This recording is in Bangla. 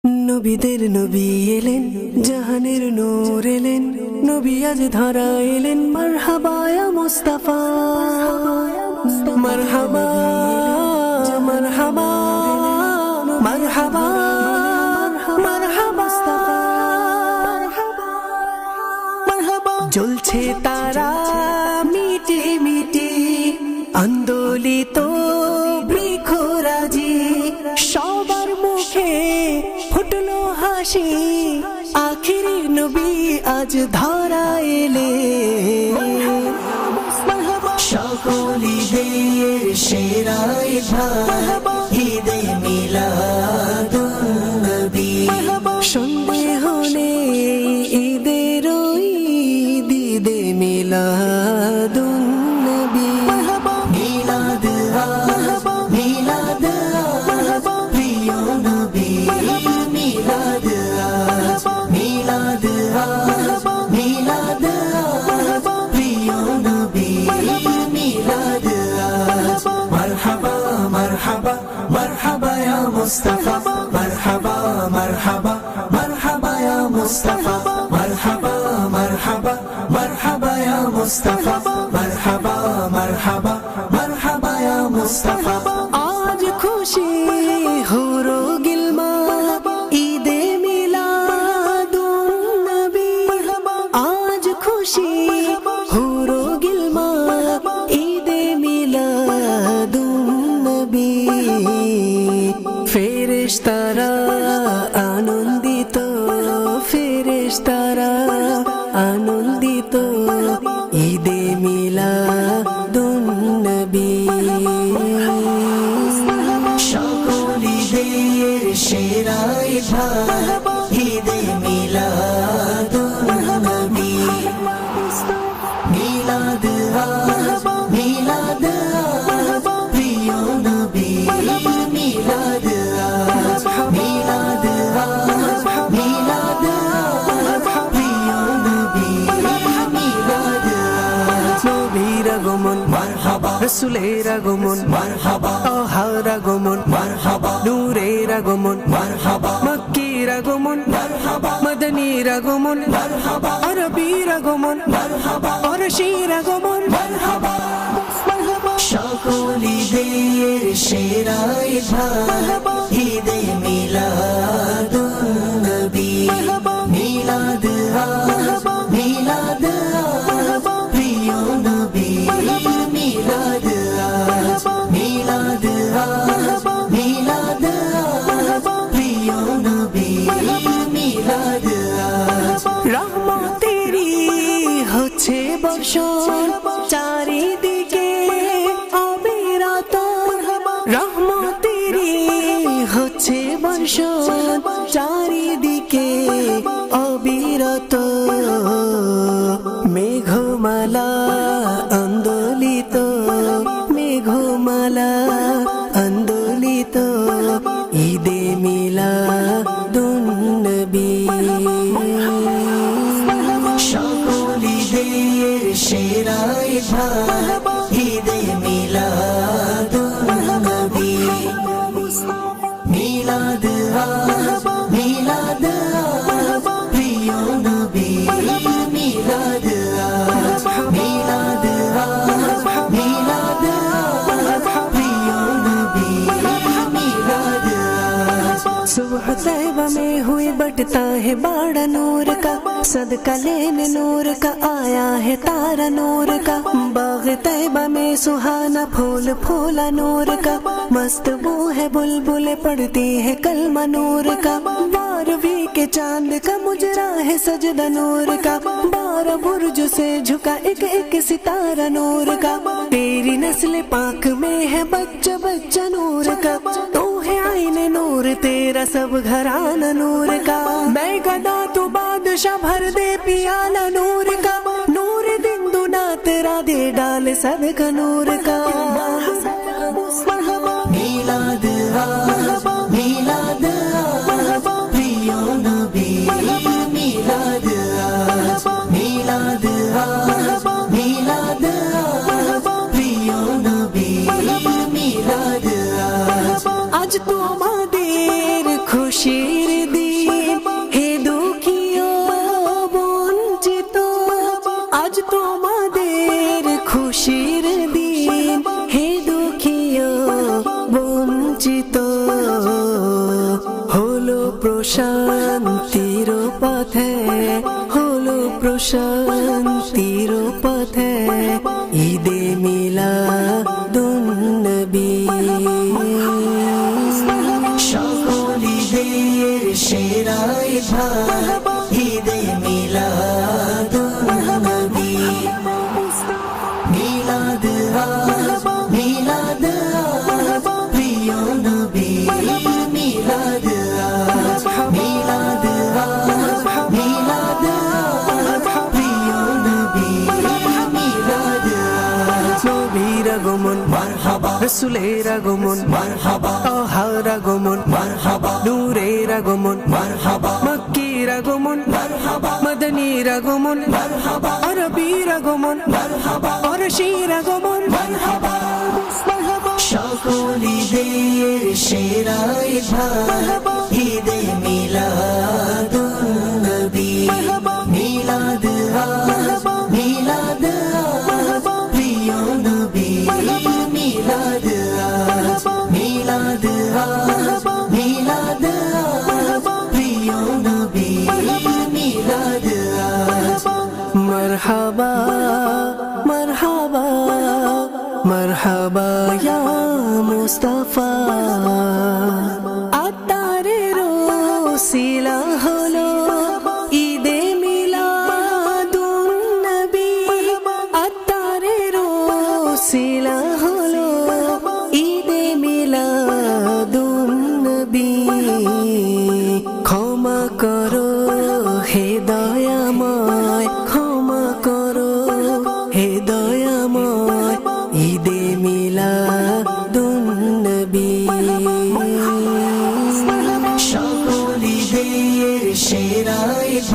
নবীদের নবী এলেন, জাহানের নূর এলেন, নবী আজ ধরা এলেন। মারহাবা ইয়া মুস্তাফা, মারহাবা মারহাবা মারহাবা মারহাবা মারহাবা। জ্বলছে তারা মিটি মিটি, আন্দোলিত বৃক্ষরাজি, সবার মুখে ফুটলো হাসি। আখিরি নবী আজ ধরা এলে, সকল ঈদের সেরা ঈদ ঈদে মিলাদুন নবী। সন্দেহ নেই ঈদের ঈদ, ঈদে মিলাদুন নবী। মিলাদ মিলাদ প্রিয় নবী, মিলাদ মিলাদ মিলাদ প্রিয় নবী, মিলাদ। মারহাবা মারহাবা মারহাবা ইয়া মুস্তাফা, মারহাবা মারহাবা মারহাবা ইয়া মুস্তাফা, মারহাবা মারহাবা মারহাবা ইয়া মুস্তাফা, মারহাবা মারহাবা মারহাবা ইয়া মুস্তাফা। আজ খুশি হুরো গিলমা, ঈদে মিলাদুন নবী। আজ খুশি হুরো গিলমা, ঈদে মিলাদুন নবী। ফেরেশতারা আনন্দিত, ফেরেশতারা আনন্দিত, ঈদে মিলাদুন নবী। সকল ঈদের সেরা ঈদ ঈদে মিলাদুন নবী। মিলাদ মিলাদ প্রিয় নবী, মিলাদ মিলাদ মিলাদ প্রিয় নবী, মিলাদ। নবীর আগমন মারহাবা, রাসূলের আগমন মারহাবা, তাহার আগমন মারহাবা, নূরের আগমন মারহাবা, মক্কির আগমন মারহাবা, মদনীর আগমন মারহাবা, আরবীর আগমন মারহাবা, ফারসির আগমন মারহাবা। সকল ঈদের সেরা ঈদ ঈদে মিলাদুন নবী। মিলাদ মিলাদ প্রিয় নবী, মিলাদ মিলাদ মিলাদ প্রিয় নবী, মিলাদ। রহমতেরি হচ্ছে বর্ষণ চারিদিকে অবিরত, রহমতেরি হচ্ছে বর্ষণ চারিদিকে অবিরত। মেঘমালা আন্দোলিত, মেঘমালা আন্দোলিত, ঈদে মিলাদুন নবী। সকল ঈদের সেরা ঈদ ঈদে মিলাদুন নবী। মিলাদ মিলাদ প্রিয় নবী, মিলাদ মিলাদ মিলাদ প্রিয় নবী, মিলাদ। सुबह तैबा में हुई बटता है बाड़ा नूर का, सदका लेने नूर का आया है तारा नूर का। बाग तैबा में सुहाना फूल फूला नूर का, मस्त बू है बुलबुलें पड़ती है कलमा नूर का। 12वीं के चांद का मुजरा है सजदा नूर का, 12 बुर्ज से झुका एक एक सितारा नूर का। तेरी नस्ल पाक में है बच्चा बच्चा नूर का, तू है आईने नूर तेरा सब घराना नूर का। मैं गदा तू बादशाह भर दे पियाला नूर का, नूर दिन दुना तेरा दे डाल सदका नूर का। मिलाद मिलाद प्रिय नबी, मिलाद मिलाद मिलाद प्रिय नबी, मिलाद। आज तो আমাদের খুশির দিন। প্রশান্তির পথে, হলো প্রশান্তির পথে, ঈদে মিলাদুন নবী। সকল ঈদের সেরা ঈদ ঈদে মিলাদুন নবী। মিলাদ আজ, মিলাদ আজ, প্রিয় নবীর মিলাদ আজ। মিলাদ আজ, মিলাদ আজ, প্রিয় নবীর মিলাদ আজ। নবীর আগমন মারহাবা, রাসূলের আগমন মারহাবা, তাহার আগমন মারহাবা, নূরের আগমন মারহাবা, মক্কির আগমন মারহাবা, মদনীর আগমন মারহাবা, আরবীর আগমন মারহাবা, পারসীর আগমন মারহাবা। সকল ঈদের সেরা ঈদ ঈদে মিলাদুন নবী। মিলাদ আজ, মিলাদ আজ, প্রিয় নবীর মিলাদ আজ। মিলাদ আজ, মিলাদ আজ, প্রিয় নবীর মিলাদ আজ। মারহাবা মারহাবা মারহাবা ইয়া মুস্তাফা, আতারের ওসিলা হলো ঈদে মিলাদুন নবী। আতারের ওসিলা হলো ঈদে মিলাদুন নবী। ক্ষমা করো হে দয়াময়, ক্ষমা করো হে দয়াময়, ঈদে মিলাদুন নবী। সকল ঈদের সেরা ঈদ